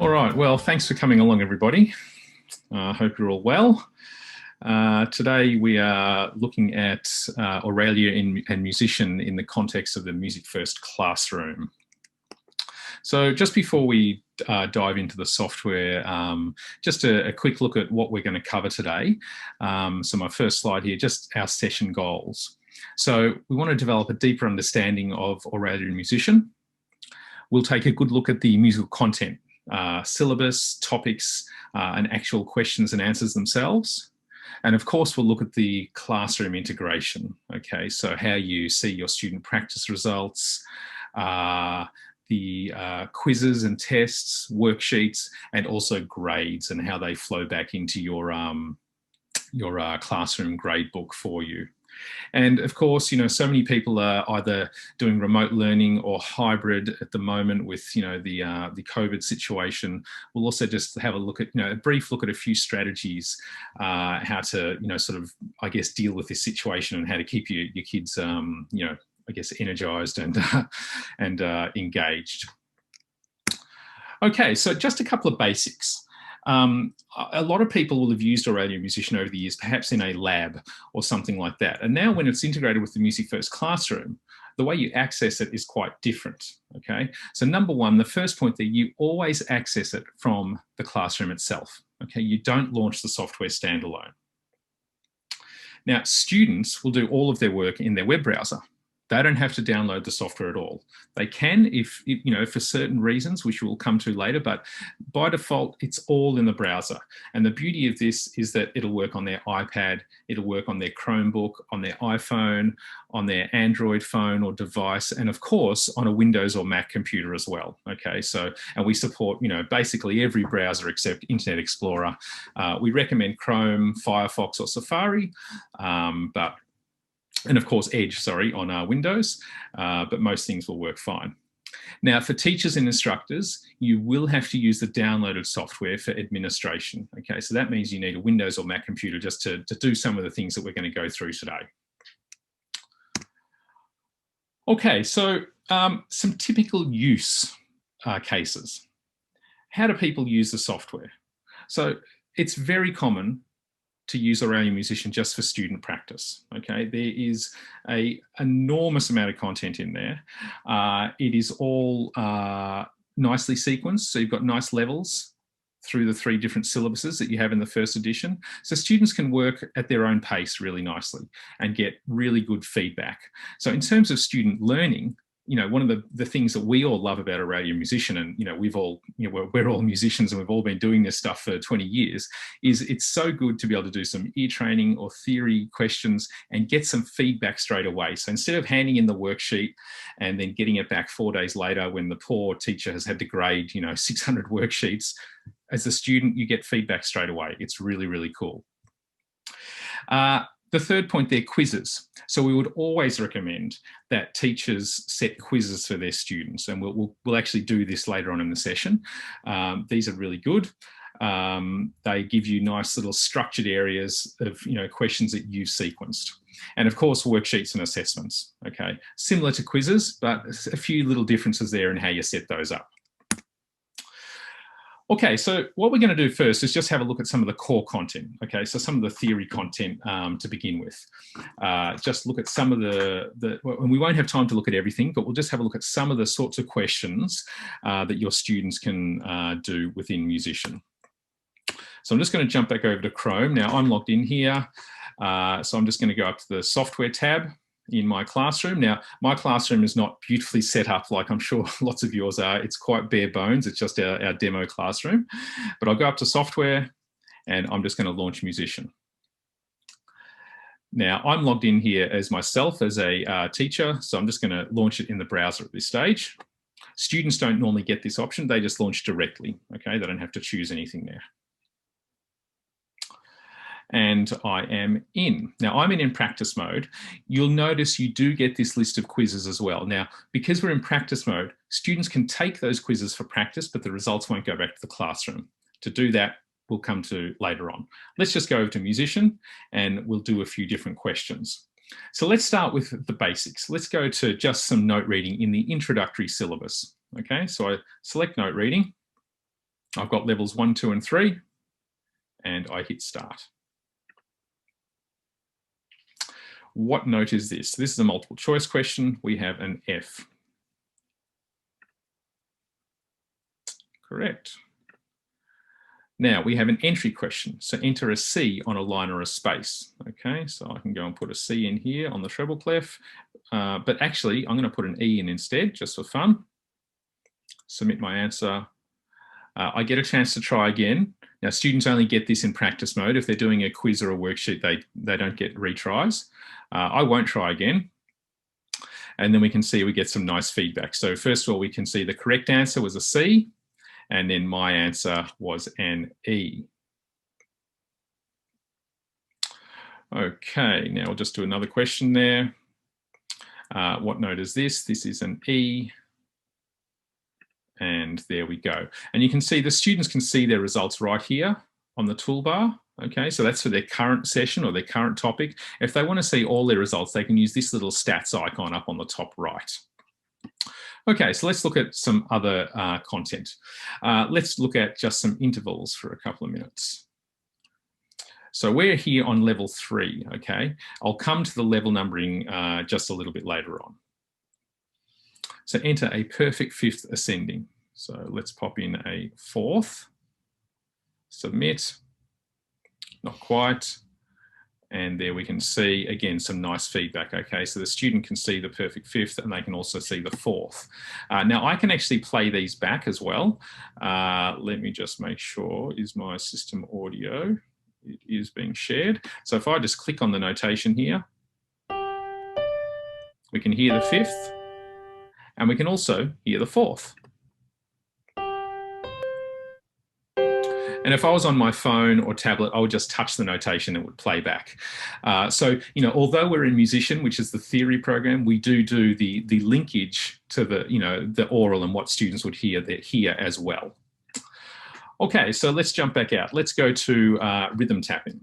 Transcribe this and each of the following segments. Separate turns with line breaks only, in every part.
All right, well, thanks for coming along, everybody. I hope you're all well. Today we are looking at Auralia and Musition in the context of the Music First classroom. So just before we dive into the software, just a quick look at what we're going to cover today. So my first slide here, just our session goals. So we want to develop a deeper understanding of Auralia and Musition. We'll take a good look at the musical content, syllabus, topics, and actual questions and answers themselves. And of course, we'll look at the classroom integration, okay? So how you see your student practice results, the quizzes and tests, worksheets, and also grades and how they flow back into your classroom grade book for you. And of course, so many people are either doing remote learning or hybrid at the moment with, the COVID situation. We'll also just have a look at, a brief look at a few strategies, how to, sort of, I guess, deal with this situation and how to keep your kids, I guess, energized and engaged. Okay, so just a couple of basics. A lot of people will have used Auralia Musition over the years, perhaps in a lab or something like that. And now when it's integrated with the Music First classroom, the way you access it is quite different, okay? So number one, the first point there, you always access it from the classroom itself, okay? You don't launch the software standalone. Now, students will do all of their work in their web browser. They don't have to download the software at all. They can if for certain reasons, which we'll come to later, but by default, it's all in the browser. And the beauty of this is that it'll work on their iPad, it'll work on their Chromebook, on their iPhone, on their Android phone or device, and of course, on a Windows or Mac computer as well, okay? So, and we support, basically every browser except Internet Explorer. We recommend Chrome, Firefox, or Safari, and of course Edge, on Windows, but most things will work fine. Now, for teachers and instructors, you will have to use the downloaded software for administration. Okay, so that means you need a Windows or Mac computer just to do some of the things that we're going to go through today. Okay, so some typical use cases. How do people use the software? So it's very common to use Auralia Musition just for student practice, okay? There is an enormous amount of content in there. It is all nicely sequenced, so you've got nice levels through the 3 different syllabuses that you have in the first edition. So students can work at their own pace really nicely and get really good feedback. So in terms of student learning, one of the things that we all love about Auralia Musition, and we're all musicians and we've all been doing this stuff for 20 years, is it's so good to be able to do some ear training or theory questions and get some feedback straight away. So instead of handing in the worksheet and then getting it back 4 days later when the poor teacher has had to grade 600 worksheets, as a student you get feedback straight away. It's really, really cool. The third point there, quizzes. So we would always recommend that teachers set quizzes for their students, and we'll actually do this later on in the session. These are really good. They give you nice little structured areas of questions that you've sequenced. And of course, worksheets and assessments, okay? Similar to quizzes, but a few little differences there in how you set those up. Okay, so what we're going to do first is just have a look at some of the core content. Okay, so some of the theory content to begin with. Just look at some of and we won't have time to look at everything, but we'll just have a look at some of the sorts of questions that your students can do within Musition. So I'm just going to jump back over to Chrome. Now I'm logged in here. So I'm just going to go up to the software tab in my classroom. Now, my classroom is not beautifully set up like I'm sure lots of yours are. It's quite bare bones. It's just our demo classroom. But I'll go up to software and I'm just going to launch Musition. Now, I'm logged in here as myself as a teacher, so I'm just going to launch it in the browser at this stage. Students don't normally get this option. They just launch directly, okay? They don't have to choose anything there. And I am in. Now I'm in practice mode. You'll notice you do get this list of quizzes as well. Now, because we're in practice mode, students can take those quizzes for practice, but the results won't go back to the classroom. To do that, we'll come to later on. Let's just go over to Musition and we'll do a few different questions. So let's start with the basics. Let's go to just some note reading in the introductory syllabus. Okay, so I select note reading. I've got levels 1, 2, and 3, and I hit start. What note is this? This is a multiple choice question. We have an F. Correct. Now we have an entry question. So enter a C on a line or a space. Okay, so I can go and put a C in here on the treble clef, but actually I'm going to put an E in instead, just for fun. Submit my answer. I get a chance to try again. Now students only get this in practice mode. If they're doing a quiz or a worksheet, they don't get retries. I won't try again. And then we can see we get some nice feedback. So first of all, we can see the correct answer was a C, and then my answer was an E. Okay, now we'll just do another question there. What note is this? This is an E. And there we go. And you can see the students can see their results right here on the toolbar. Okay, so that's for their current session or their current topic. If they want to see all their results, they can use this little stats icon up on the top right. Okay, so let's look at some other content. Let's look at just some intervals for a couple of minutes. So we're here on level 3, okay? I'll come to the level numbering just a little bit later on. So enter a perfect fifth ascending. So let's pop in a fourth, submit, not quite. And there we can see, again, some nice feedback. Okay, so the student can see the perfect fifth and they can also see the fourth. Now I can actually play these back as well. Let me just make sure, is my system audio? It is being shared. So if I just click on the notation here, we can hear the fifth. And we can also hear the fourth. And if I was on my phone or tablet, I would just touch the notation and it would play back. So, you know, although we're in Musition, which is the theory program, we do the linkage to the, you know, the oral and what students would hear here as well. Okay, so let's jump back out. Let's go to rhythm tapping.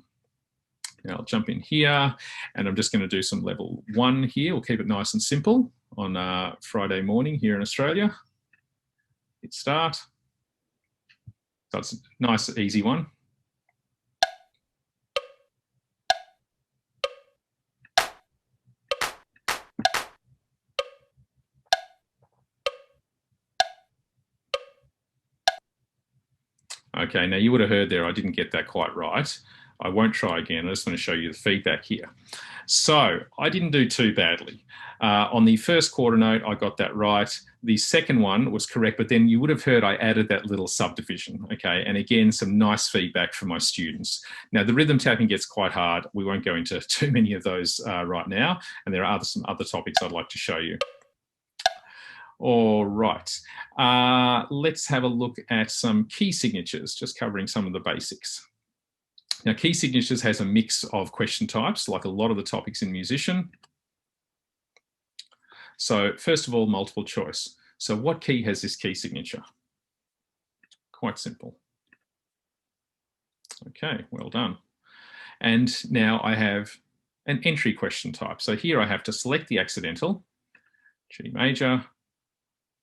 Now I'll jump in here and I'm just going to do some level 1 here. We'll keep it nice and simple on Friday morning here in Australia. Hit start. So it's a nice, easy one. Okay, now you would have heard there, I didn't get that quite right. I won't try again. I just want to show you the feedback here. So I didn't do too badly. On the first quarter note, I got that right. The second one was correct, but then you would have heard I added that little subdivision, okay? And again, some nice feedback from my students. Now, the rhythm tapping gets quite hard. We won't go into too many of those right now, and there are some other topics I'd like to show you. All right, let's have a look at some key signatures, just covering some of the basics. Now, key signatures has a mix of question types, like a lot of the topics in Musition. So first of all, multiple choice. So what key has this key signature? Quite simple. Okay, well done. And now I have an entry question type. So here I have to select the accidental, G major,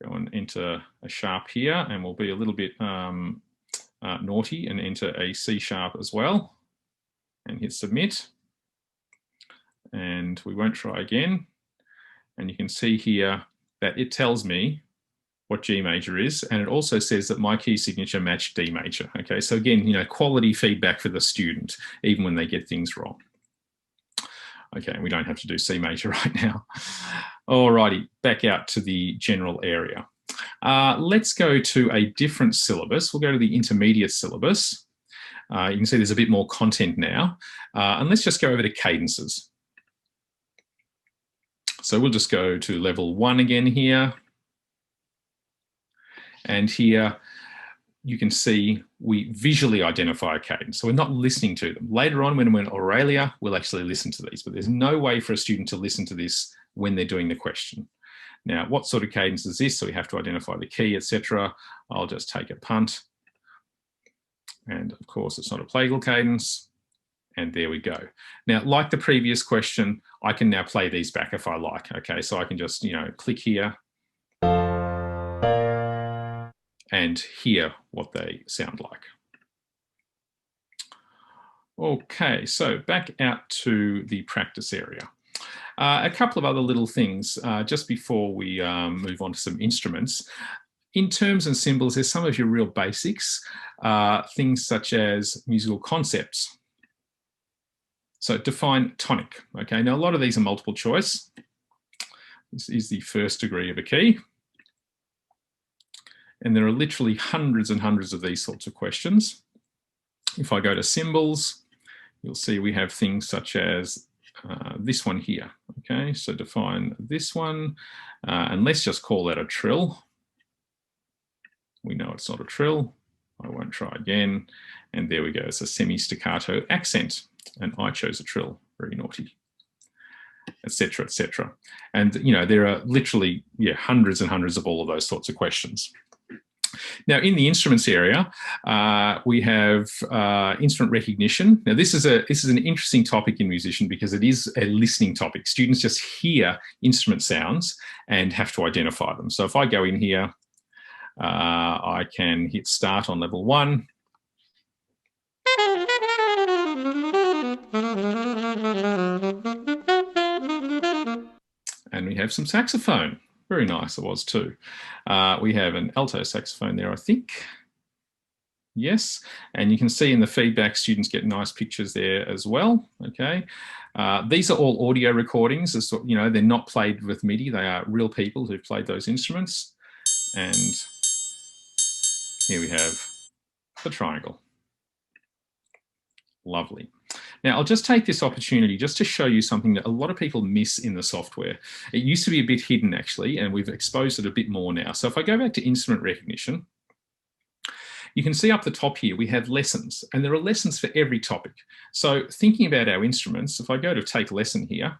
go and enter a sharp here, and we'll be a little bit naughty and enter a C sharp as well, and hit submit. And we won't try again. And you can see here that it tells me what G major is, and it also says that my key signature matched D major. Okay, so again, you know, quality feedback for the student, even when they get things wrong. Okay, we don't have to do C major right now. Alrighty, back out to the general area. Let's go to a different syllabus. We'll go to the intermediate syllabus. You can see there's a bit more content now. And let's just go over to cadences. So we'll just go to level 1 again here. And here you can see we visually identify a cadence. So we're not listening to them. Later on when we're in Auralia, we'll actually listen to these, but there's no way for a student to listen to this when they're doing the question. Now, what sort of cadence is this? So we have to identify the key, etc. I'll just take a punt. And of course, it's not a plagal cadence. And there we go. Now, like the previous question, I can now play these back if I like. Okay, so I can just, you know, click here. and hear what they sound like. Okay, so back out to the practice area. A couple of other little things just before we move on to some instruments. In terms and symbols, there's some of your real basics, things such as musical concepts. So define tonic, okay? Now, a lot of these are multiple choice. This is the first degree of a key. And there are literally hundreds and hundreds of these sorts of questions. If I go to symbols, you'll see we have things such as this one here, okay? So define this one, and let's just call that a trill. We know it's not a trill. I won't try again. And there we go, it's a semi-staccato accent. And I chose a trill, very naughty, etc., etc. And, you know, there are literally, hundreds and hundreds of all of those sorts of questions. Now, in the instruments area, we have instrument recognition. Now, this is an interesting topic in Musition because it is a listening topic. Students just hear instrument sounds and have to identify them. So if I go in here, I can hit start on level 1. And we have some saxophone. Very nice, it was too. We have an alto saxophone there, I think. Yes, and you can see in the feedback, students get nice pictures there as well, okay? These are all audio recordings, as you know, they're not played with MIDI, they are real people who've played those instruments. And here we have the triangle. Lovely. Now, I'll just take this opportunity just to show you something that a lot of people miss in the software. It used to be a bit hidden, actually, and we've exposed it a bit more now. So if I go back to instrument recognition, you can see up the top here, we have lessons, and there are lessons for every topic. So thinking about our instruments, if I go to take lesson here,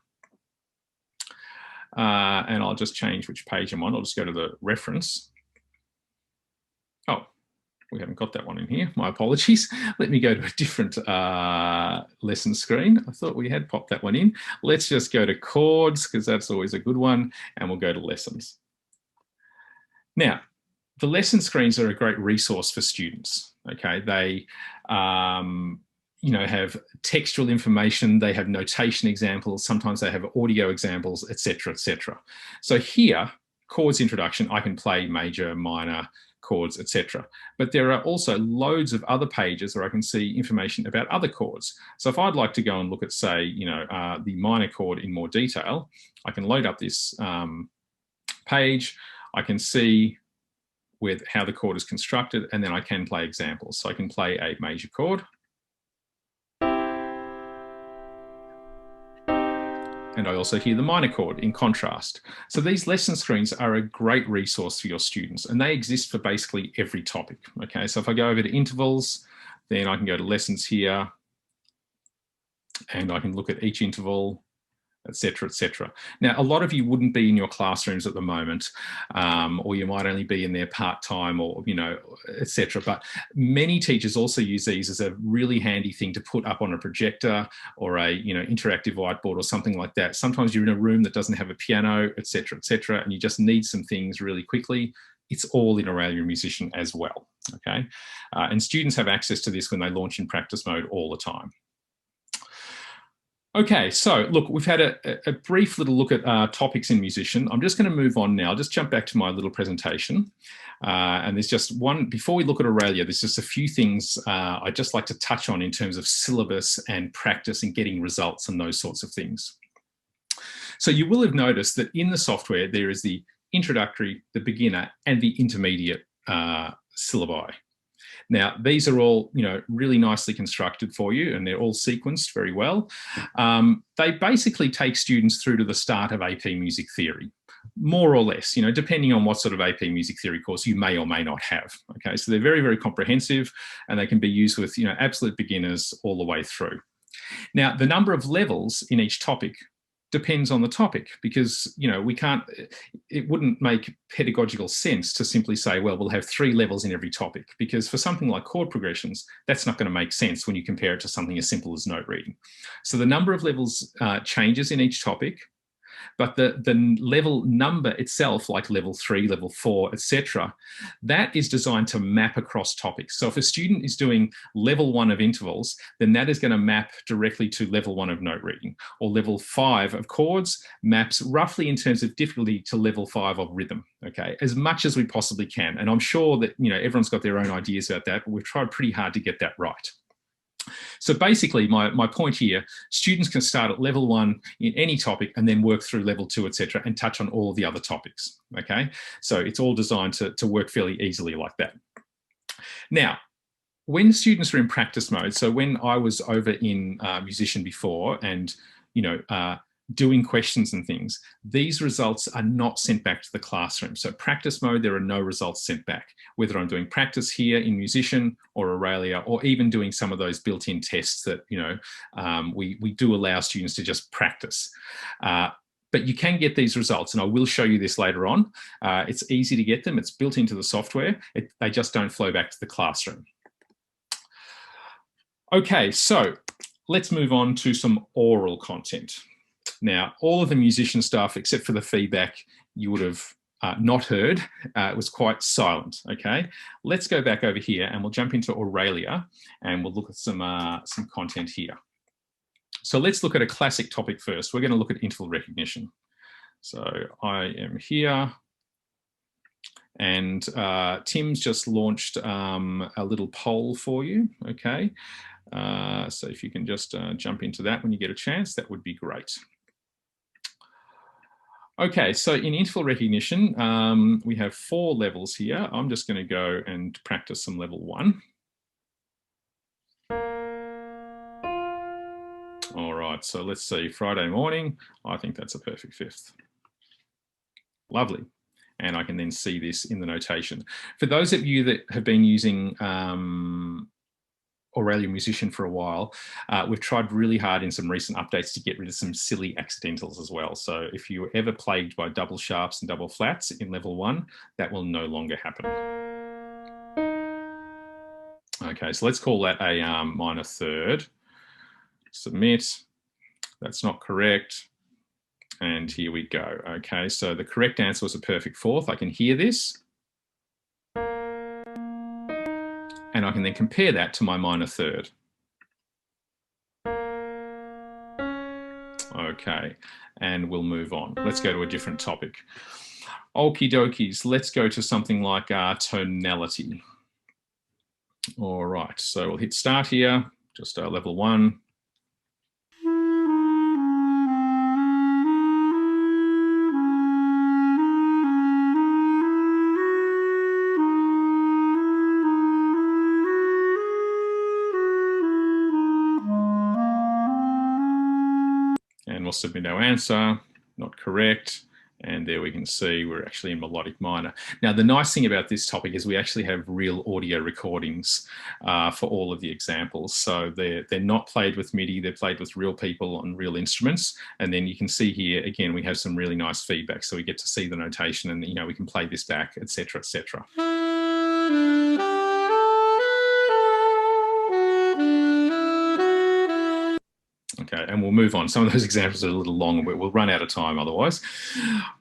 and I'll just change which page I'm on, I'll just go to the reference. Oh, we haven't got that one in here, my apologies. Let me go to a different lesson screen. I thought we had popped that one in. Let's just go to chords, because that's always a good one, and we'll go to lessons. Now, the lesson screens are a great resource for students, okay? They, you know, have textual information, they have notation examples, sometimes they have audio examples, etc., etc. So here, chords introduction, I can play major, minor, chords, etc. But there are also loads of other pages where I can see information about other chords. So if I'd like to go and look at, say, you know, the minor chord in more detail, I can load up this page. I can see with how the chord is constructed, and then I can play examples. So I can play a major chord. And I also hear the minor chord in contrast. So these lesson screens are a great resource for your students, and they exist for basically every topic. Okay, so if I go over to intervals, then I can go to lessons here, and I can look at each interval, etc., etc. Now, a lot of you wouldn't be in your classrooms at the moment, or you might only be in there part-time, or, you know, etc. But many teachers also use these as a really handy thing to put up on a projector or a, you know, interactive whiteboard or something like that. Sometimes you're in a room that doesn't have a piano, etc., etc., and you just need some things really quickly. It's all in Auralia Musition as well, okay? And students have access to this when they launch in practice mode all the time. Okay, so look, we've had a brief little look at topics in Musition. I'm just going to move on now. I'll just jump back to my little presentation. And there's just one, before we look at Auralia, there's just a few things I'd just like to touch on in terms of syllabus and practice and getting results and those sorts of things. So you will have noticed that in the software, there is the introductory, the beginner, and the intermediate syllabi. Now, these are all, you know, really nicely constructed for you, and they're all sequenced very well. They basically take students through to the start of AP Music Theory, more or less, you know, depending on what sort of AP Music Theory course you may or may not have. Okay, so they're very, very comprehensive, and they can be used with, you know, absolute beginners all the way through. Now, the number of levels in each topic depends on the topic, because, you know, we can't, it wouldn't make pedagogical sense to simply say, well, we'll have 3 levels in every topic, because for something like chord progressions, that's not going to make sense when you compare it to something as simple as note reading. So the number of levels changes in each topic. But the level number itself, like level 3, level 4, etc., that is designed to map across topics. So if a student is doing level 1 of intervals, then that is going to map directly to level 1 of note reading, or level 5 of chords maps roughly in terms of difficulty to level 5 of rhythm, okay, as much as we possibly can. And I'm sure that, you know, everyone's got their own ideas about that, but we've tried pretty hard to get that right. So basically, my point here, students can start at level 1 in any topic and then work through level 2, etc., and touch on all of the other topics, okay? So it's all designed to work fairly easily like that. Now, when students are in practice mode, so when I was over in Musition before and, you know, doing questions and things, these results are not sent back to the classroom. So practice mode, there are no results sent back, whether I'm doing practice here in Musition or Auralia, or even doing some of those built-in tests that, you know, we do allow students to just practice. But you can get these results, and I will show you this later on. It's easy to get them. It's built into the software. They just don't flow back to the classroom. Okay, so let's move on to some oral content. Now, all of the Musition stuff, except for the feedback, you would have not heard. It was quite silent, okay? Let's go back over here and we'll jump into Auralia and we'll look at some content here. So let's look at a classic topic first. We're going to look at interval recognition. So I am here. And Tim's just launched a little poll for you, okay? So if you can just jump into that when you get a chance, that would be great. Okay, so in interval recognition, we have 4 levels here. I'm just going to go and practice some level 1. All right, so let's see, Friday morning. I think that's a perfect 5th. Lovely. And I can then see this in the notation. For those of you that have been using Auralia Musition for a while, we've tried really hard in some recent updates to get rid of some silly accidentals as well. So if you were ever plagued by double sharps and double flats in level 1, that will no longer happen. Okay, so let's call that a minor 3rd. Submit. That's not correct. And here we go. Okay, so the correct answer was a perfect 4th. I can hear this. And I can then compare that to my minor 3rd. Okay, and we'll move on. Let's go to a different topic. Okie dokies, let's go to something like tonality. All right, so we'll hit start here, just level 1. And we'll submit our answer, not correct. And there we can see we're actually in melodic minor. Now, the nice thing about this topic is we actually have real audio recordings for all of the examples. So they're not played with MIDI, they're played with real people on real instruments. And then you can see here, again, we have some really nice feedback. So we get to see the notation and, you know, we can play this back, etc., etc. Okay, and we'll move on. Some of those examples are a little long, but we'll run out of time otherwise.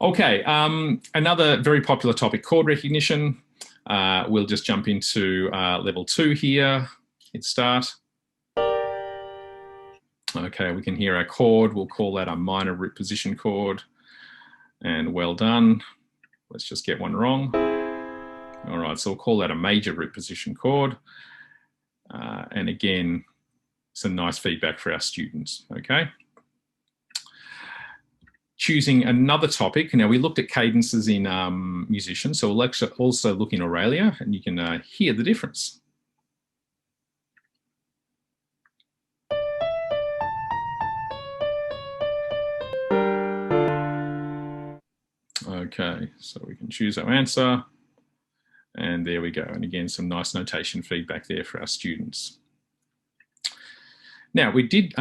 Okay, another very popular topic, chord recognition. We'll just jump into level 2 here. Hit start. Okay, we can hear our chord. We'll call that a minor root position chord. And well done. Let's just get one wrong. All right, so we'll call that a major root position chord. And again, some nice feedback for our students, okay? Choosing another topic. Now, we looked at cadences in Musition, so we'll also look in Auralia, and you can hear the difference. Okay, so we can choose our answer, and there we go. And again, some nice notation feedback there for our students. Now, we did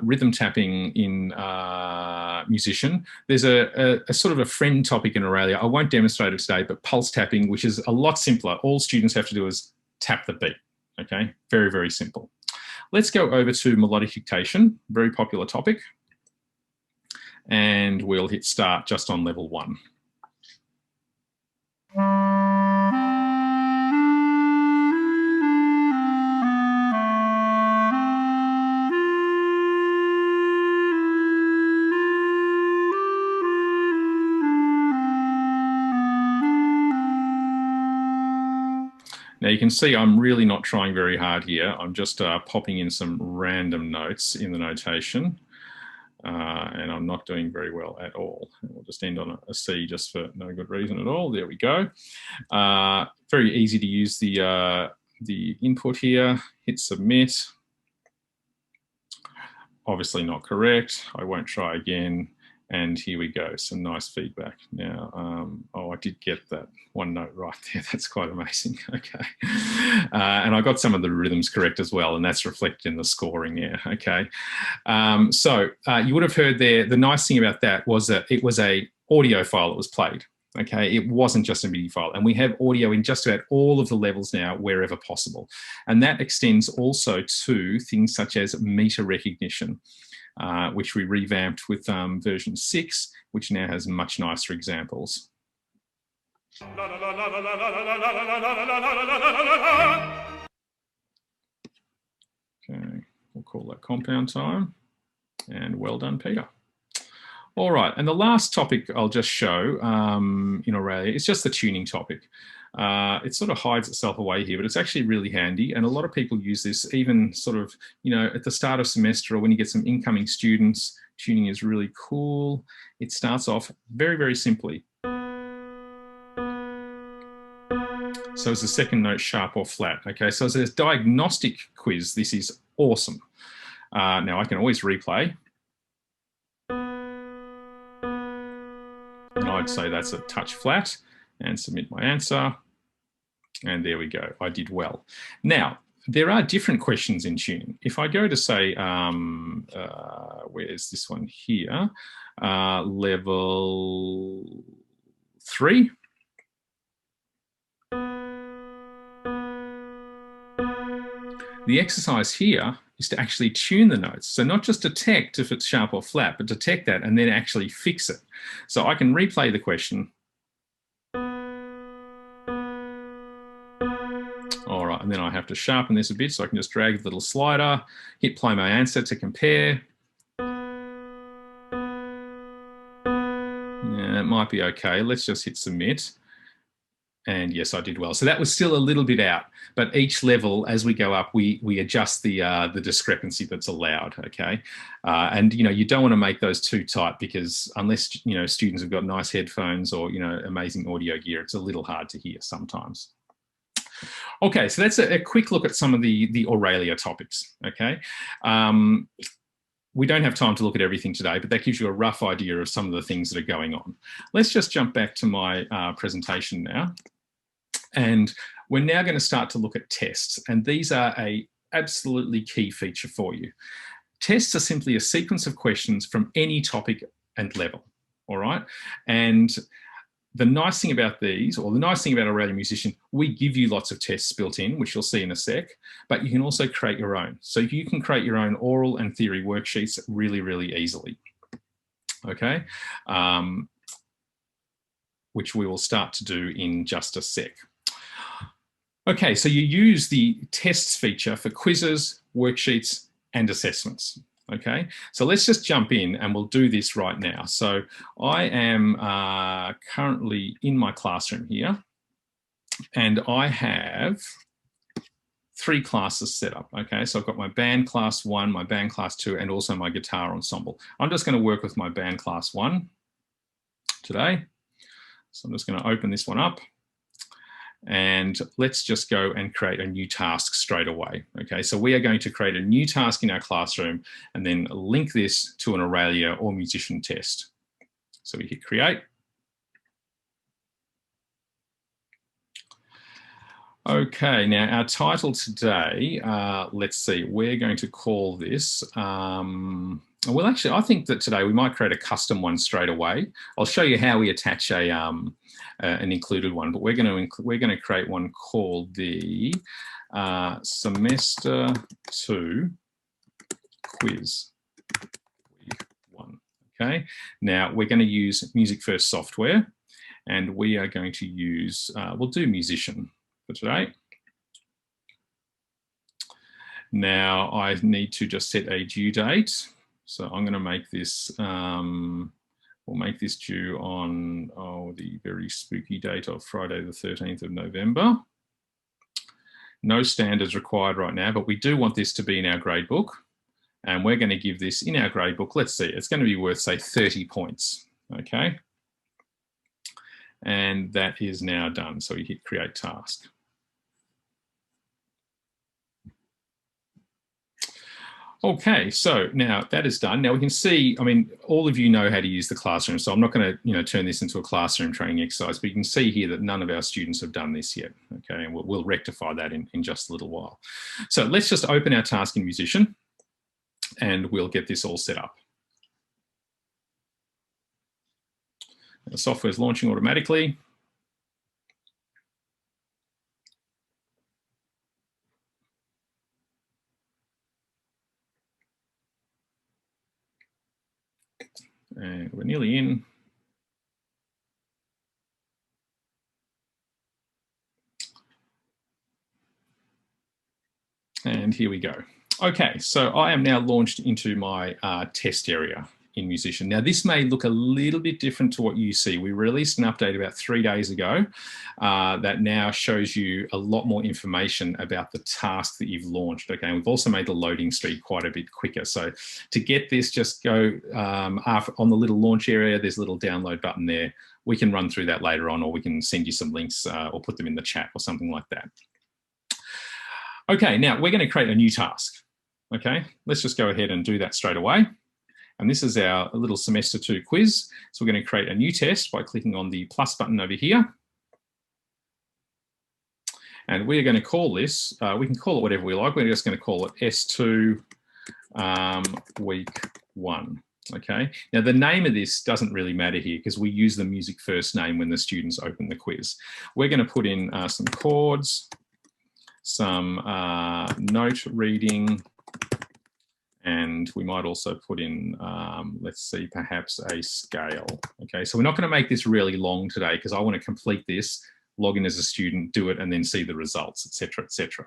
rhythm tapping in Musition. There's a sort of a friend topic in Auralia. I won't demonstrate it today, but pulse tapping, which is a lot simpler. All students have to do is tap the beat, okay? Very, very simple. Let's go over to melodic dictation, very popular topic. and we'll hit start just on level 1. Now you can see I'm really not trying very hard here. I'm just popping in some random notes in the notation, and I'm not doing very well at all. We'll just end on a C just for no good reason at all. There we go. Very easy to use the input here. Hit submit. Obviously not correct. I won't try again. And here we go, some nice feedback. Now, oh, I did get that one note right there. That's quite amazing. Okay. And I got some of the rhythms correct as well, and that's reflected in the scoring here. Okay. So you would have heard there, the nice thing about that was that it was an audio file that was played. Okay, it wasn't just a MIDI file. And we have audio in just about all of the levels now, wherever possible. And that extends also to things such as meter recognition, which we revamped with version 6, which now has much nicer examples. Okay, we'll call that compound time. And well done, Peter. All right, and the last topic I'll just show in Auralia is just the tuning topic. It sort of hides itself away here, but it's actually really handy. And a lot of people use this even sort of, you know, at the start of semester or when you get some incoming students. Tuning is really cool. It starts off very, very simply. So it's the second note sharp or flat. Okay, so as a diagnostic quiz, this is awesome. Now I can always replay. And I'd say that's a touch flat and submit my answer. And there we go, I did well. Now, there are different questions in tuning. If I go to say, where's this one here? Level 3. The exercise here is to actually tune the notes. So not just detect if it's sharp or flat, but detect that and then actually fix it. So I can replay the question. All right, and then I have to sharpen this a bit, so I can just drag the little slider, hit play my answer to compare. Yeah, it might be okay. Let's just hit submit. And yes, I did well. So that was still a little bit out, but each level, as we go up, we adjust the discrepancy that's allowed. Okay, and you know you don't want to make those too tight because unless you know students have got nice headphones or you know amazing audio gear, it's a little hard to hear sometimes. Okay, so that's a quick look at some of the Auralia topics. Okay. We don't have time to look at everything today, but that gives you a rough idea of some of the things that are going on. Let's just jump back to my presentation now. And we're now going to start to look at tests. And these are an absolutely key feature for you. Tests are simply a sequence of questions from any topic and level, all right? And the nice thing about these, or the nice thing about Auralia Musician, we give you lots of tests built in, which you'll see in a sec, but you can also create your own. So you can create your own oral and theory worksheets really, really easily, okay? Which we will start to do in just a sec. Okay, so you use the tests feature for quizzes, worksheets, and assessments. Okay, so let's just jump in and we'll do this right now. So I am currently in my classroom here and I have 3 classes set up. Okay, so I've got my band class 1, my band class 2, and also my guitar ensemble. I'm just going to work with my band class 1 today. So I'm just going to open this one up. And let's just go and create a new task straight away. Okay, so we are going to create a new task in our classroom and then link this to an Auralia or Musician test. So we hit create. Okay, now our title today, let's see, we're going to call this, well, actually, I think that today we might create a custom one straight away. I'll show you how we attach an included one, but we're going to create one called the Semester 2 Quiz Week 1. Okay, now we're going to use Music First software, and we are going to use, we'll do Musician for today. Now I need to just set a due date. So I'm going to make this, we'll make this due on the very spooky date of Friday the 13th of November. No standards required right now, but we do want this to be in our gradebook. And we're going to give this in our gradebook, let's see, it's going to be worth, say, 30 points, okay? And that is now done. So we hit Create Task. Okay, so now that is done. Now we can see, I mean, all of you know how to use the classroom, so I'm not going to, turn this into a classroom training exercise, but you can see here that none of our students have done this yet, okay? And we'll rectify that in just a little while. So let's just open our task in Musician, and we'll get this all set up. The software is launching automatically. And we're nearly in. And here we go. Okay, so I am now launched into my test area in Musician. Now this may look a little bit different to what you see. We released an update about 3 days ago that now shows you a lot more information about the task that you've launched. Okay, and we've also made the loading speed quite a bit quicker. So to get this, just go on the little launch area, there's a little download button there. We can run through that later on, or we can send you some links or put them in the chat or something like that. Okay, now we're going to create a new task. Okay, let's just go ahead and do that straight away. And this is our little semester 2 quiz. So we're going to create a new test by clicking on the plus button over here. And we're going to call this, we can call it whatever we like. We're just going to call it S2 week 1. Okay, now the name of this doesn't really matter here because we use the Music First name when the students open the quiz. We're going to put in some chords, some note reading, and we might also put in, let's see, perhaps a scale. Okay, so we're not going to make this really long today because I want to complete this, log in as a student, do it, and then see the results, etc., etc.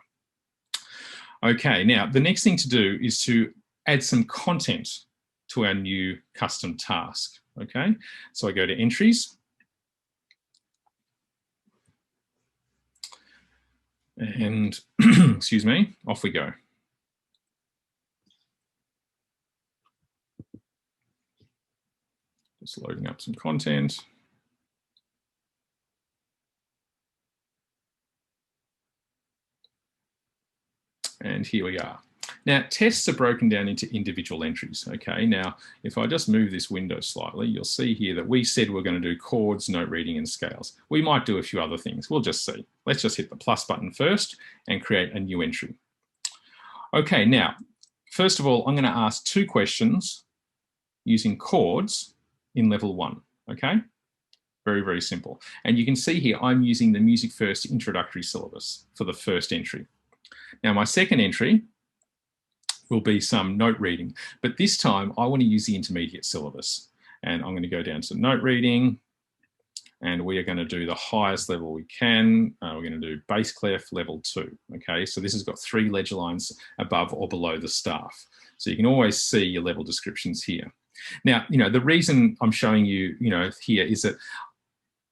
Okay, now the next thing to do is to add some content to our new custom task. Okay, so I go to Entries, and excuse me, off we go. Just loading up some content. And here we are. Now, tests are broken down into individual entries, okay? Now, if I just move this window slightly, you'll see here that we said we're going to do chords, note reading, and scales. We might do a few other things. We'll just see. Let's just hit the plus button first and create a new entry. Okay, now, first of all, I'm going to ask 2 questions using chords in level 1, okay? Very, very simple. And you can see here, I'm using the Music First introductory syllabus for the first entry. Now, my second entry will be some note reading, but this time I want to use the intermediate syllabus. And I'm going to go down to note reading, and we are going to do the highest level we can. We're going to do bass clef level 2, okay? So this has got 3 ledger lines above or below the staff. So you can always see your level descriptions here. Now, the reason I'm showing you, here is that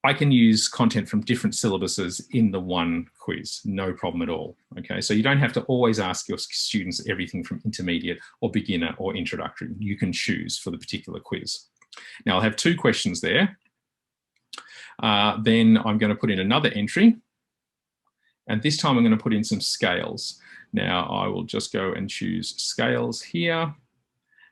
I can use content from different syllabuses in the one quiz, no problem at all, okay? So you don't have to always ask your students everything from intermediate or beginner or introductory. You can choose for the particular quiz. Now I'll have 2 questions there. Then I'm going to put in another entry, and this time I'm going to put in some scales. Now I will just go and choose scales here.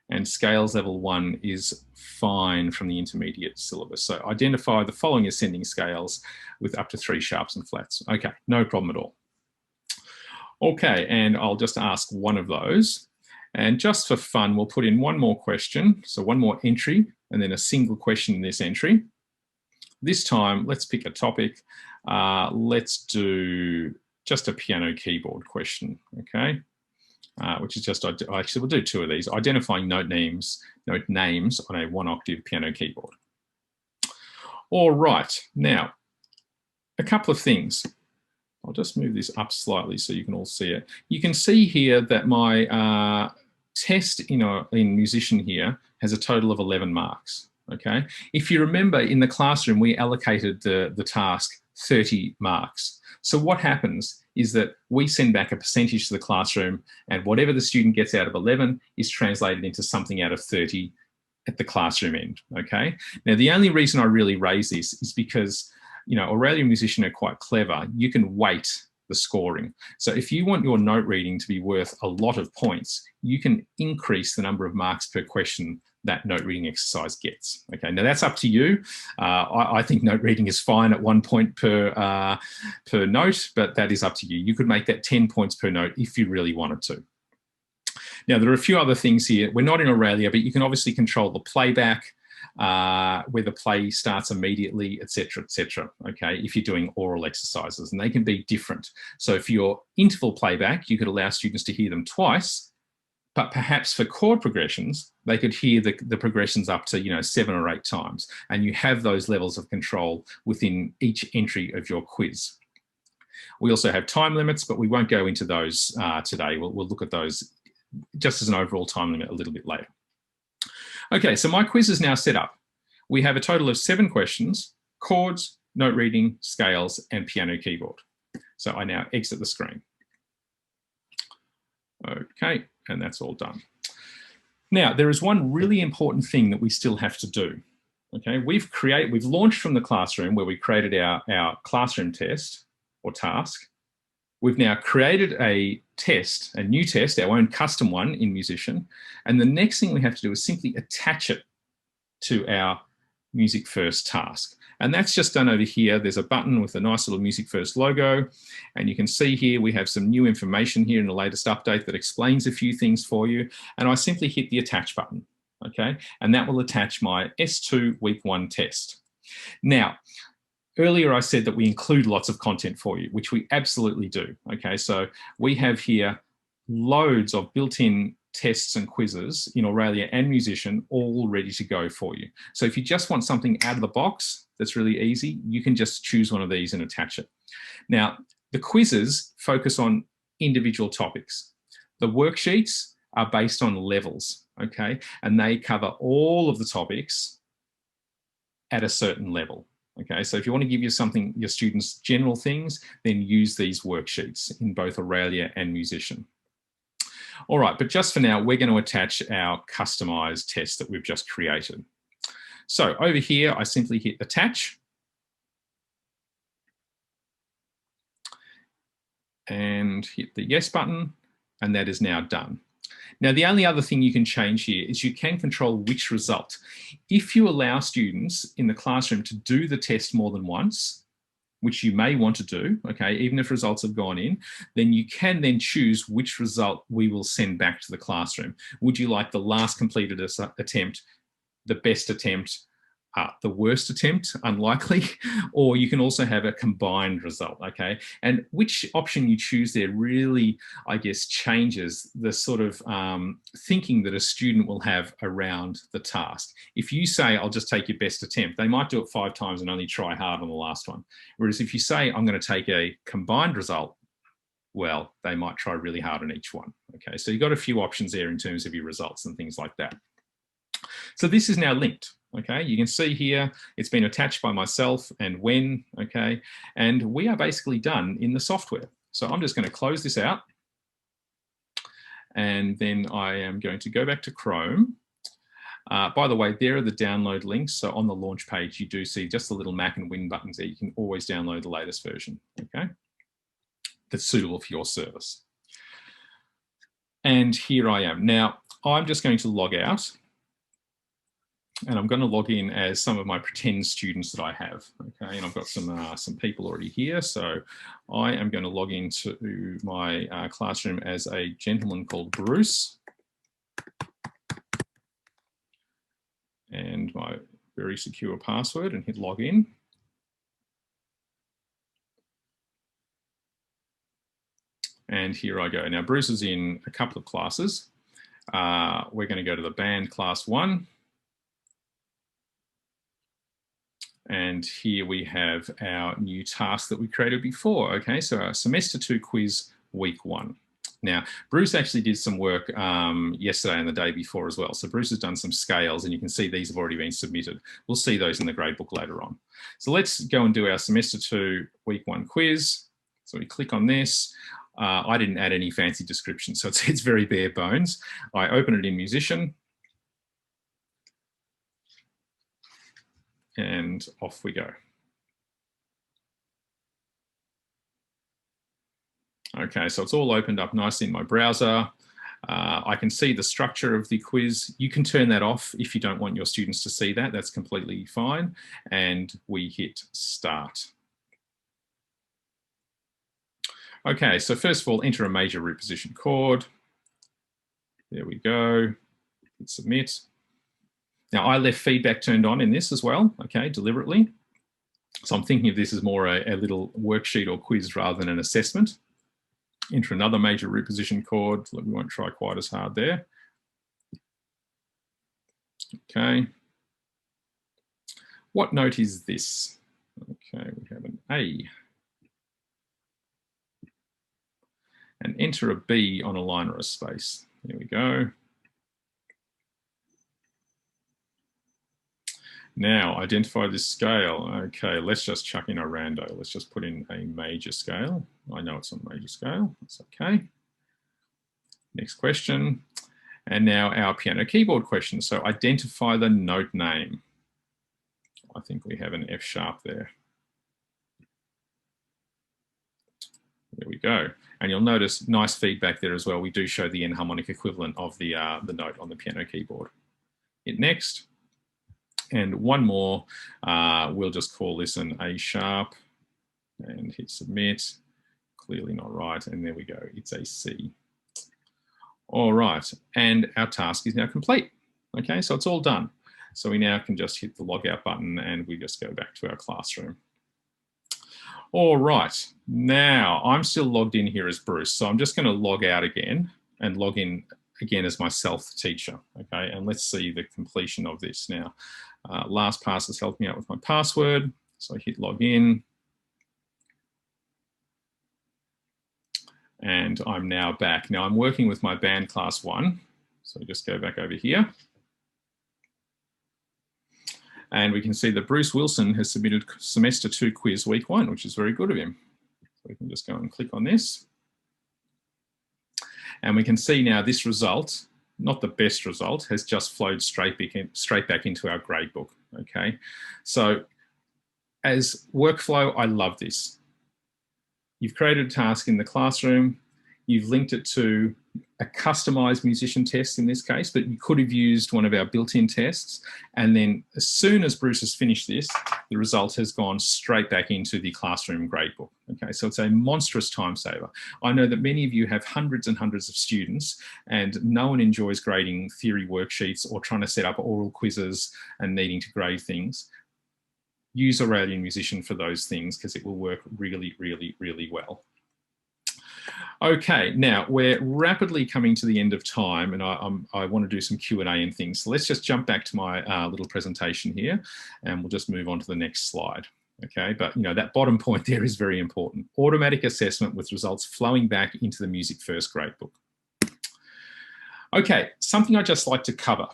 And scales level 1 is fine from the intermediate syllabus. So identify the following ascending scales with up to 3 sharps and flats. Okay, no problem at all. Okay, and I'll just ask one of those. And just for fun, we'll put in one more question. So one more entry and then a single question in this entry. This time, let's pick a topic. Let's do just a piano keyboard question, okay? which is just, actually we'll do two of these, identifying note names on a 1-octave piano keyboard. All right, now, a couple of things. I'll just move this up slightly so you can all see it. You can see here that my test in Musician here has a total of 11 marks, okay? If you remember, in the classroom, we allocated the task 30 marks. So what happens is that we send back a percentage to the classroom, and whatever the student gets out of 11 is translated into something out of 30 at the classroom end, okay? Now, the only reason I really raise this is because, Auralia and Musician are quite clever. You can weight the scoring. So if you want your note reading to be worth a lot of points, you can increase the number of marks per question that note reading exercise gets. Okay, now that's up to you. I think note reading is fine at 1 point per note, but that is up to you. You could make that 10 points per note if you really wanted to. Now, there are a few other things here. We're not in Auralia, but you can obviously control the playback, where the play starts immediately, etc., okay, if you're doing oral exercises, and they can be different. So if you're interval playback, you could allow students to hear them twice, but perhaps for chord progressions, they could hear the progressions up to 7 or 8 times, and you have those levels of control within each entry of your quiz. We also have time limits, but we won't go into those today. We'll look at those just as an overall time limit a little bit later. Okay, so my quiz is now set up. We have a total of 7 questions: chords, note reading, scales, and piano keyboard. So I now exit the screen. Okay, and that's all done. Now, there is one really important thing that we still have to do. Okay, we've launched from the classroom where we created our classroom test or task. We've now created a test, a new test, our own custom one in Musician. And the next thing we have to do is simply attach it to our Music First task. And that's just done over here. There's a button with a nice little Music First logo. And you can see here, we have some new information here in the latest update that explains a few things for you. And I simply hit the attach button, okay? And that will attach my S2 Week 1 test. Now, earlier I said that we include lots of content for you, which we absolutely do, okay? So we have here loads of built-in tests and quizzes in Auralia and Musician all ready to go for you. So if you just want something out of the box that's really easy, you can just choose one of these and attach it. Now, the quizzes focus on individual topics. The worksheets are based on levels, okay? And they cover all of the topics at a certain level. Okay, so if you want to give your students general things, then use these worksheets in both Auralia and Musician. All right, but just for now, we're going to attach our customized test that we've just created. So over here, I simply hit attach. And hit the yes button, and that is now done. Now, the only other thing you can change here is you can control which result. If you allow students in the classroom to do the test more than once, which you may want to do, okay, even if results have gone in, then you can then choose which result we will send back to the classroom. Would you like the last completed attempt, the best attempt, the worst attempt, unlikely, or you can also have a combined result, okay? And which option you choose there really, I guess, changes the sort of thinking that a student will have around the task. If you say, I'll just take your best attempt, they might do it 5 times and only try hard on the last one. Whereas if you say, I'm going to take a combined result, well, they might try really hard on each one, okay? So you've got a few options there in terms of your results and things like that. So this is now linked. Okay, you can see here, it's been attached by myself and when, okay, and we are basically done in the software. So I'm just going to close this out, and then I am going to go back to Chrome. By the way, there are the download links. So on the launch page, you do see just the little Mac and Win buttons there. You can always download the latest version, okay, that's suitable for your service. And here I am. Now, I'm just going to log out. And I'm going to log in as some of my pretend students that I have, okay? And I've got some people already here. So I am going to log into my classroom as a gentleman called Bruce. And my very secure password, and hit login. And here I go. Now, Bruce is in a couple of classes. We're going to go to the band class 1. And here we have our new task that we created before. Okay, so our semester 2 quiz week 1. Now, Bruce actually did some work yesterday and the day before as well. So Bruce has done some scales and you can see these have already been submitted. We'll see those in the gradebook later on. So let's go and do our semester 2 week 1 quiz. So we click on this. I didn't add any fancy description, so it's very bare bones. I open it in Musition. And off we go. Okay, so it's all opened up nicely in my browser. I can see the structure of the quiz. You can turn that off if you don't want your students to see that. That's completely fine. And we hit start. Okay, so first of all, enter a major root position chord. There we go. Hit submit. Now, I left feedback turned on in this as well, okay, deliberately. So I'm thinking of this as more a little worksheet or quiz rather than an assessment. Enter another major root position chord. We won't try quite as hard there. Okay. What note is this? Okay, we have an A. And enter a B on a line or a space. There we go. Now, identify this scale. Okay, let's just chuck in a rando. Let's just put in a major scale. I know it's on major scale. That's okay. Next question. And now our piano keyboard question. So identify the note name. I think we have an F sharp there. There we go. And you'll notice nice feedback there as well. We do show the enharmonic equivalent of the note on the piano keyboard. Hit next. And one more, we'll just call this an A sharp and hit submit. Clearly not right. And there we go. It's a C. All right. And our task is now complete. Okay, so it's all done. So we now can just hit the log out button and we just go back to our classroom. All right. Now I'm still logged in here as Bruce. So I'm just going to log out again and log in again as myself, the teacher. Okay, and let's see the completion of this now. LastPass has helped me out with my password. So I hit log in. And I'm now back. Now I'm working with my band class 1. So just go back over here. And we can see that Bruce Wilson has submitted semester 2 quiz week 1, which is very good of him. So we can just go and click on this. And we can see now this result, not the best result, has just flowed straight back into our gradebook, okay? So as workflow, I love this. You've created a task in the classroom, you've linked it to a customized musician test in this case, but you could have used one of our built-in tests. And then as soon as Bruce has finished this, the result has gone straight back into the classroom gradebook. Okay, so it's a monstrous time saver. I know that many of you have hundreds and hundreds of students and no one enjoys grading theory worksheets or trying to set up oral quizzes and needing to grade things. Use Auralia Musician for those things because it will work really, really, really well. Okay, now we're rapidly coming to the end of time and I want to do some Q&A and things. So let's just jump back to my little presentation here and we'll just move on to the next slide. Okay, but you know, that bottom point there is very important. Automatic assessment with results flowing back into the Music First gradebook. Okay, something I'd just like to cover.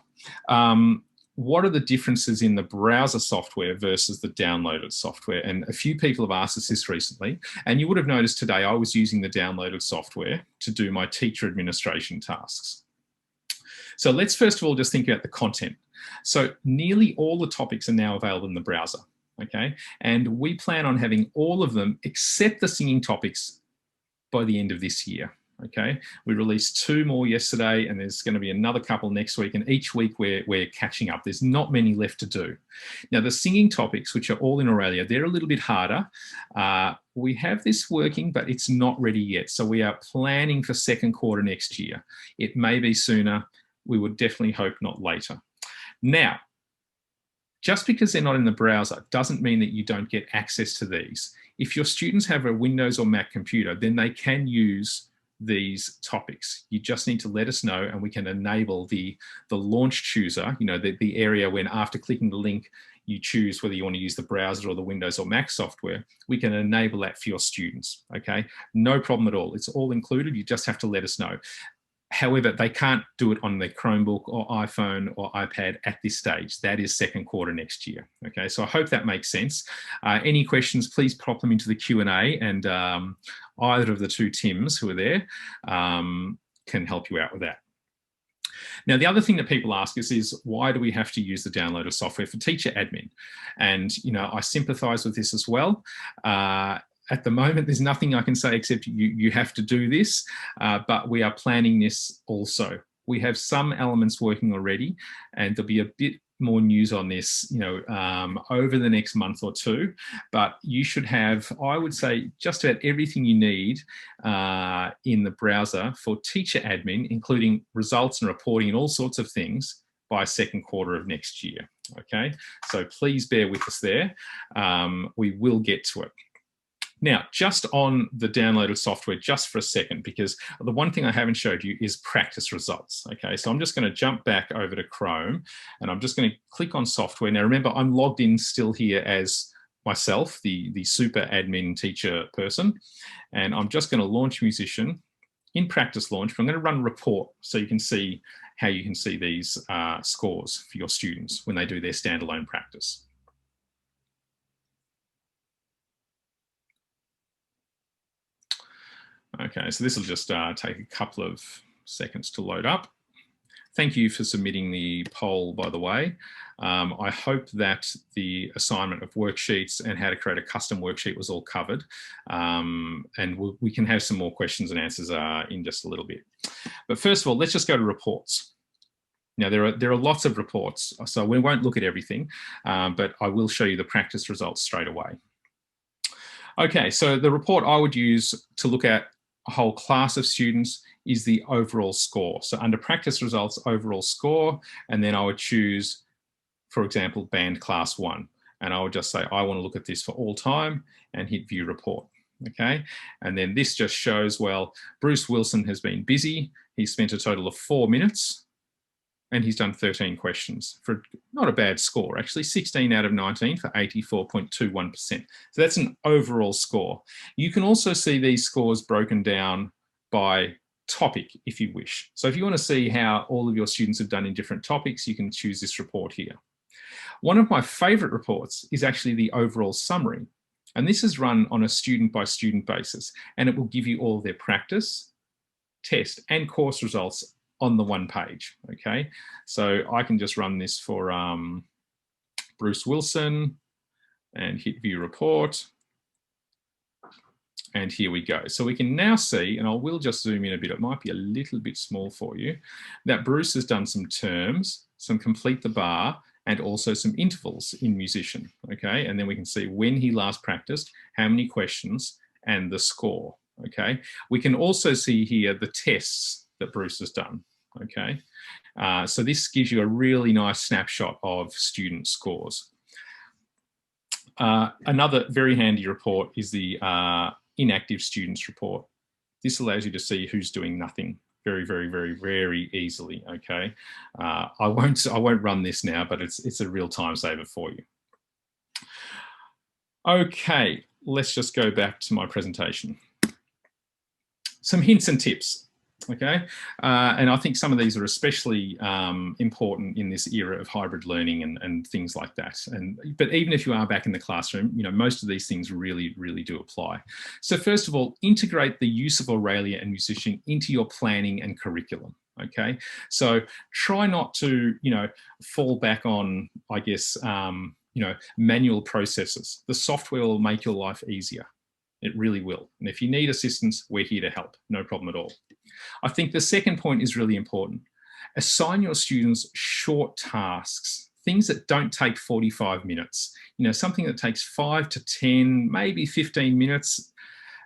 What are the differences in the browser software versus the downloaded software? And a few people have asked us this recently. And you would have noticed today I was using the downloaded software to do my teacher administration tasks. So let's first of all just think about the content. So nearly all the topics are now available in the browser, okay? And we plan on having all of them except the singing topics by the end of this year. Okay, we released 2 more yesterday and there's going to be another couple next week, and each week we're catching up. There's not many left to do. Now the singing topics, which are all in Auralia, they're a little bit harder. We have this working, but it's not ready yet. So we are planning for second quarter next year. It may be sooner. We would definitely hope not later. Now, just because they're not in the browser doesn't mean that you don't get access to these. If your students have a Windows or Mac computer, then they can use these topics. You just need to let us know, and we can enable the launch chooser, the area when after clicking the link, you choose whether you want to use the browser or the Windows or Mac software. We can enable that for your students, okay? No problem at all. It's all included. You just have to let us know. However, they can't do it on their Chromebook or iPhone or iPad at this stage. That is second quarter next year. Okay, so I hope that makes sense. Any questions, please pop them into the Q&A, and either of the two Tims who are there can help you out with that. Now, the other thing that people ask us is, why do we have to use the downloaded software for teacher admin? And, I sympathise with this as well. At the moment, there's nothing I can say except you have to do this, but we are planning this also. We have some elements working already, and there'll be a bit more news on this, over the next month or two. But you should have, I would say, just about everything you need in the browser for teacher admin, including results and reporting and all sorts of things, by second quarter of next year. Okay, so please bear with us there. We will get to it. Now, just on the downloaded software, just for a second, because the one thing I haven't showed you is practice results. Okay, so I'm just going to jump back over to Chrome, and I'm just going to click on software. Now, remember, I'm logged in still here as myself, the super admin teacher person, and I'm just going to launch Musition in practice launch, but I'm going to run report so you can see how you can see these scores for your students when they do their standalone practice. Okay, so this will just take a couple of seconds to load up. Thank you for submitting the poll, by the way. I hope that the assignment of worksheets and how to create a custom worksheet was all covered. And we can have some more questions and answers in just a little bit. But first of all, let's just go to reports. Now, there are lots of reports, so we won't look at everything, but I will show you the practice results straight away. Okay, so the report I would use to look at a whole class of students is the overall score. So under practice results, overall score, and then I would choose, for example, band class 1. And I would just say, I want to look at this for all time, and hit view report. Okay, and then this just shows, well, Bruce Wilson has been busy. He spent a total of 4 minutes, and he's done 13 questions for not a bad score, actually 16 out of 19 for 84.21%. So that's an overall score. You can also see these scores broken down by topic if you wish. So if you want to see how all of your students have done in different topics, you can choose this report here. One of my favorite reports is actually the overall summary. And this is run on a student by student basis, and it will give you all their practice, test, and course results on the one page. Okay, so I can just run this for Bruce Wilson and hit view report. And here we go. So we can now see, and I will just zoom in a bit, it might be a little bit small for you, that Bruce has done some terms, some complete the bar, and also some intervals in Musition. Okay, and then we can see when he last practiced, how many questions, and the score. Okay, we can also see here the tests that Bruce has done. Okay, so this gives you a really nice snapshot of student scores. Another very handy report is the inactive students report. This allows you to see who's doing nothing very, very, very, very easily. Okay, I won't run this now, but it's a real time saver for you. Okay, let's just go back to my presentation. Some hints and tips. Okay, and I think some of these are especially important in this era of hybrid learning and things like that. But even if you are back in the classroom, most of these things really, really do apply. So first of all, integrate the use of Auralia and Musition into your planning and curriculum. Okay, so try not to, fall back on, I guess, manual processes. The software will make your life easier. It really will. And if you need assistance, we're here to help. No problem at all. I think the second point is really important. Assign your students short tasks, things that don't take 45 minutes. Something that takes 5 to 10, maybe 15 minutes,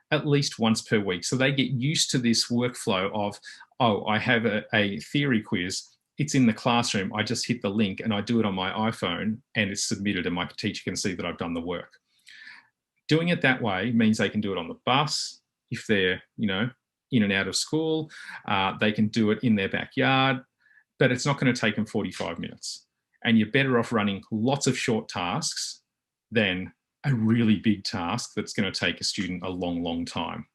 at least once per week. So they get used to this workflow of, oh, I have a theory quiz. It's in the classroom. I just hit the link and I do it on my iPhone and it's submitted and my teacher can see that I've done the work. Doing it that way means they can do it on the bus if they're, in and out of school. They can do it in their backyard, but it's not going to take them 45 minutes. And you're better off running lots of short tasks than a really big task that's going to take a student a long, long time.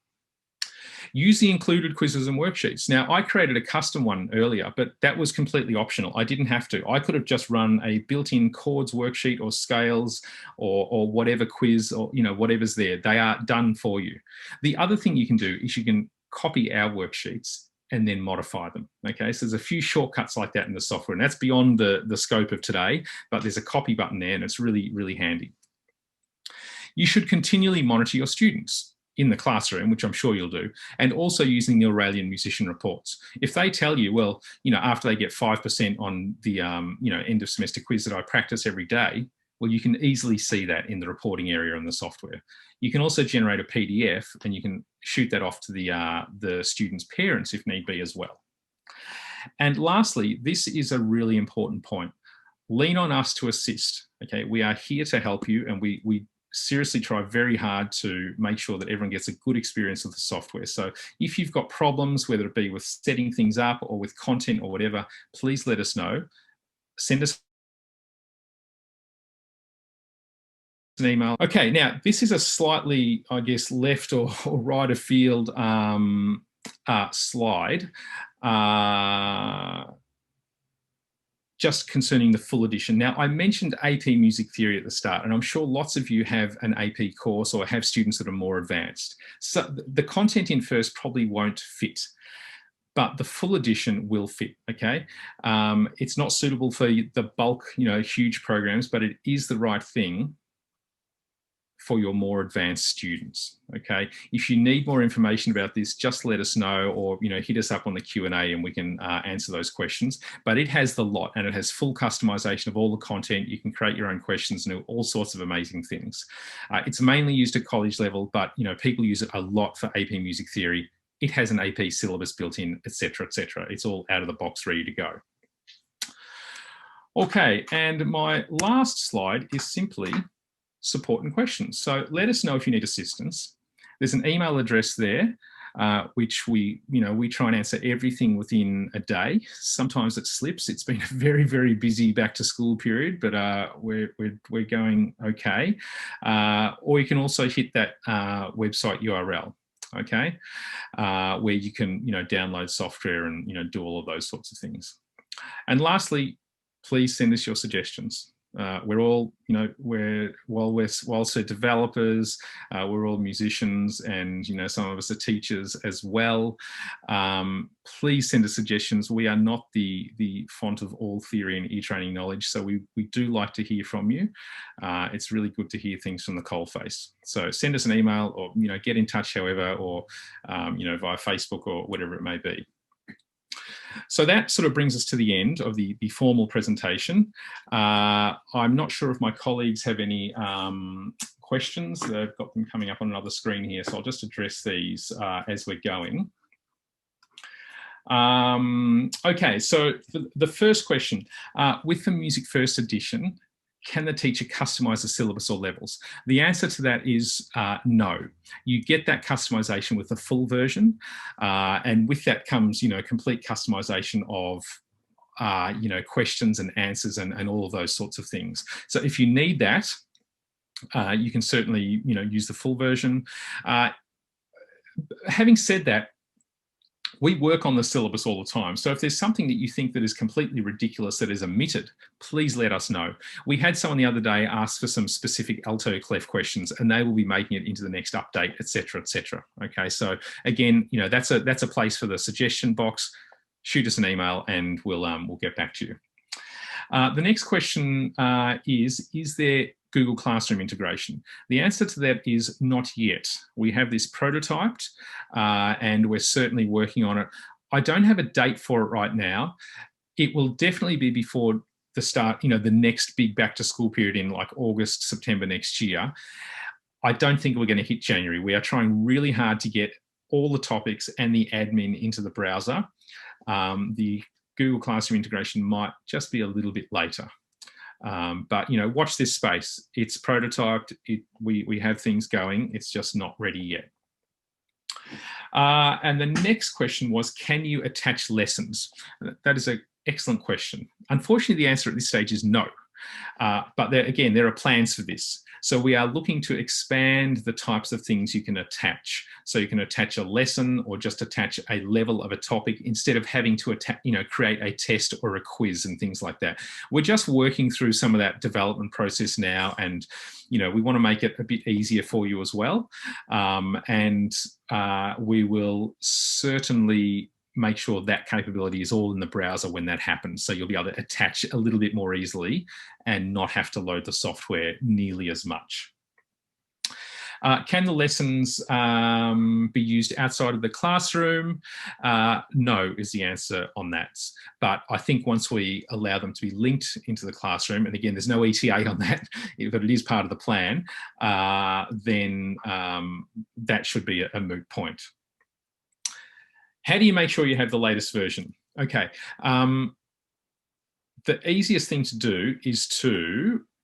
Use the included quizzes and worksheets. Now, I created a custom one earlier, but that was completely optional. I didn't have to. I could have just run a built-in chords worksheet or scales or whatever quiz or whatever's there. They are done for you. The other thing you can do is you can copy our worksheets and then modify them. Okay, so there's a few shortcuts like that in the software, and that's beyond the scope of today, but there's a copy button there and it's really, really handy. You should continually monitor your students in the classroom, which I'm sure you'll do, and also using the Auralia Musician reports. If they tell you, well, after they get 5% on the end of semester quiz that I practice every day, well, you can easily see that in the reporting area in the software. You can also generate a PDF and you can shoot that off to the students' parents if need be as well. And lastly, this is a really important point. Lean on us to assist. Okay, we are here to help you, and we seriously try very hard to make sure that everyone gets a good experience with the software. So if you've got problems, whether it be with setting things up or with content or whatever, please let us know. Send us an email. Okay, now this is a slightly, I guess, left or right of field slide. Just concerning the full edition. Now, I mentioned AP Music Theory at the start, and I'm sure lots of you have an AP course or have students that are more advanced. So the content in first probably won't fit, but the full edition will fit, okay? It's not suitable for the bulk, huge programs, but it is the right thing for your more advanced students, okay? If you need more information about this, just let us know, or hit us up on the Q&A and we can answer those questions. But it has the lot, and it has full customization of all the content. You can create your own questions and do all sorts of amazing things. It's mainly used at college level, but people use it a lot for AP Music Theory. It has an AP syllabus built in, etc., etc. It's all out of the box, ready to go. Okay, and my last slide is simply support and questions. So let us know if you need assistance. There's an email address there, which we try and answer everything within a day. Sometimes it slips. It's been a very, very busy back to school period, but we're going okay. Or you can also hit that website URL, okay, where you can download software and do all of those sorts of things. And lastly, please send us your suggestions. We're all, whilst we're developers, we're all musicians, and some of us are teachers as well. Please send us suggestions. We are not the font of all theory and e-training knowledge, so we do like to hear from you. It's really good to hear things from the coalface. So send us an email, or get in touch, however, or via Facebook or whatever it may be. So that sort of brings us to the end of the formal presentation. I'm not sure if my colleagues have any questions. They've got them coming up on another screen here, so I'll just address these as we're going. Okay, so the first question, with the Music First edition, can the teacher customize the syllabus or levels? The answer to that is no. You get that customization with the full version, and with that comes, complete customization of, questions and answers and all of those sorts of things. So if you need that, you can certainly, use the full version. Having said that, we work on the syllabus all the time. So if there's something that you think that is completely ridiculous that is omitted, please let us know. We had someone the other day ask for some specific alto clef questions, and they will be making it into the next update, etc., etc. Okay, so again, that's a place for the suggestion box. Shoot us an email and we'll get back to you. The next question is there Google Classroom integration? The answer to that is not yet. We have this prototyped and we're certainly working on it. I don't have a date for it right now. It will definitely be before the start, the next big back to school period in like August, September next year. I don't think we're going to hit January. We are trying really hard to get all the topics and the admin into the browser. The Google Classroom integration might just be a little bit later. But watch this space. It's prototyped. We have things going. It's just not ready yet. And the next question was, can you attach lessons? That is an excellent question. Unfortunately, the answer at this stage is no. But again, there are plans for this. So we are looking to expand the types of things you can attach. So you can attach a lesson or just attach a level of a topic instead of having to create a test or a quiz and things like that. We're just working through some of that development process now, and we want to make it a bit easier for you as well. We will certainly make sure that capability is all in the browser when that happens. So you'll be able to attach a little bit more easily and not have to load the software nearly as much. Can the lessons be used outside of the classroom? No is the answer on that. But I think once we allow them to be linked into the classroom, and again, there's no ETA on that, but it is part of the plan, then that should be a moot point. How do you make sure you have the latest version? Okay, the easiest thing to do is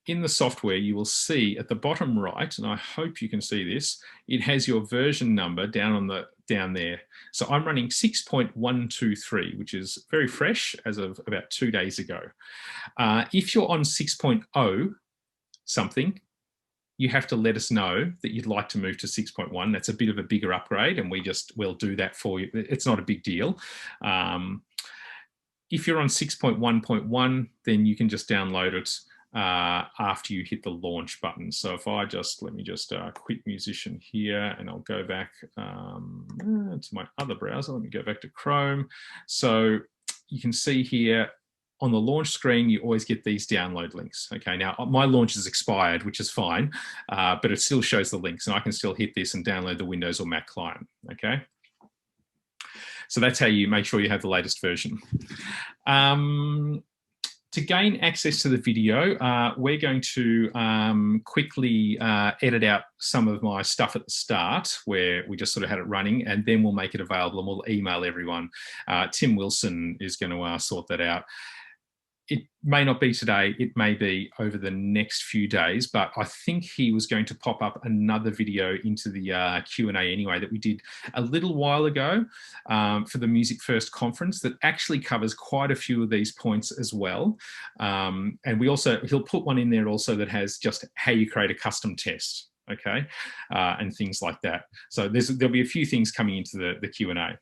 in the software, you will see at the bottom right, and I hope you can see this, it has your version number down there. So I'm running 6.123, which is very fresh as of about 2 days ago. If you're on 6.0 something, you have to let us know that you'd like to move to 6.1. That's a bit of a bigger upgrade, and we'll do that for you. It's not a big deal. If you're on 6.1.1, then you can just download it after you hit the launch button. So if I let me just quit Musition here, and I'll go back to my other browser. Let me go back to Chrome. So you can see here, on the launch screen, you always get these download links. Okay, now my launch is expired, which is fine, but it still shows the links, and I can still hit this and download the Windows or Mac client. Okay, so that's how you make sure you have the latest version. To gain access to the video, we're going to quickly edit out some of my stuff at the start where we just sort of had it running, and then we'll make it available and we'll email everyone. Tim Wilson is going to sort that out. It may not be today, it may be over the next few days, but I think he was going to pop up another video into the Q&A anyway that we did a little while ago for the Music First conference that actually covers quite a few of these points as well. And he'll put one in there also that has just how you create a custom test, okay, and things like that. So there'll be a few things coming into the Q&A.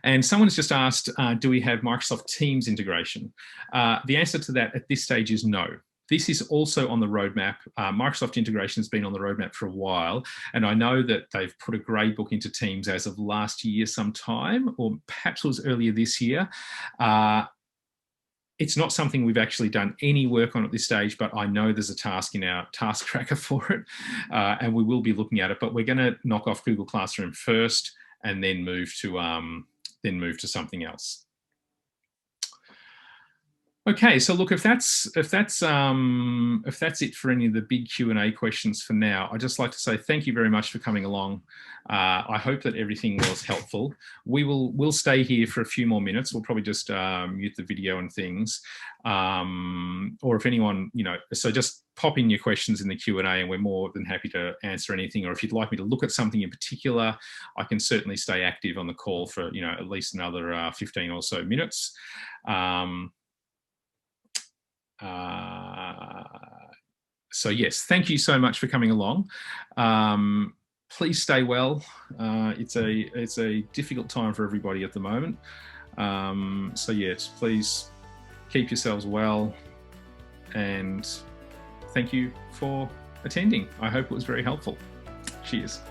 And someone's just asked, do we have Microsoft Teams integration? The answer to that at this stage is no. This is also on the roadmap. Microsoft integration has been on the roadmap for a while, and I know that they've put a grade book into Teams as of last year sometime, or perhaps it was earlier this year. It's not something we've actually done any work on at this stage, but I know there's a task in our task tracker for it, and we will be looking at it, but we're going to knock off Google Classroom first and then move to something else. Okay, so look, if that's it for any of the big Q&A questions for now, I'd just like to say thank you very much for coming along. I hope that everything was helpful. We'll stay here for a few more minutes. We'll probably just mute the video and things, or if anyone, so just pop in your questions in the Q&A, and we're more than happy to answer anything. Or if you'd like me to look at something in particular, I can certainly stay active on the call for at least another 15 or so minutes. So yes, thank you so much for coming along. Please stay well. It's a difficult time for everybody at the moment. So yes, please keep yourselves well, and thank you for attending. I hope it was very helpful. Cheers.